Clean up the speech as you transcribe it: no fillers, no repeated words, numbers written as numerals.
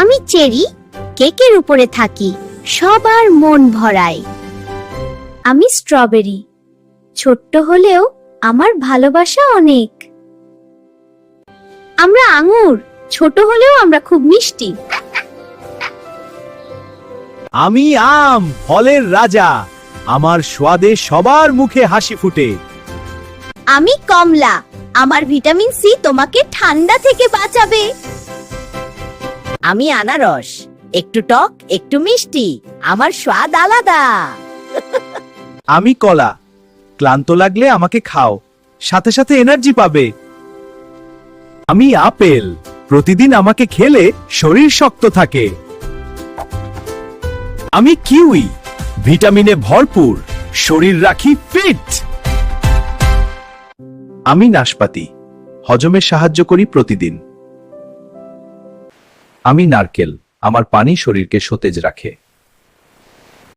আমি চেরি, কেকের উপরে থাকি, সবার মন ভরাই। আমি স্ট্রবেরি, ছোট্ট হলেও আমার ভালোবাসা অনেক। আমরা আঙুর, ছোট হলেও আমরা খুব মিষ্টি। আমি আম, ফলের রাজা, আমার স্বাদে সবার মুখে হাসি ফুটে। আমি কমলা, আমার ভিটামিন সি তোমাকে ঠান্ডা থেকে বাঁচাবে। আমি আনারস, একটু টক একটু মিষ্টি, আমার স্বাদ আলাদা। আমি কলা, ক্লান্ত লাগলে আমাকে খাও, সাথে সাথে এনার্জি পাবে। আমি আপেল, প্রতিদিন আমাকে খেলে শরীর শক্ত থাকে। আমি কিউই, ভিটামিনে ভরপুর, শরীর রাখি ফিট। আমি নাশপাতি, হজমে সাহায্য করি প্রতিদিন। আমি নারকেল, আমার পানি শরীরকে সতেজ রাখে।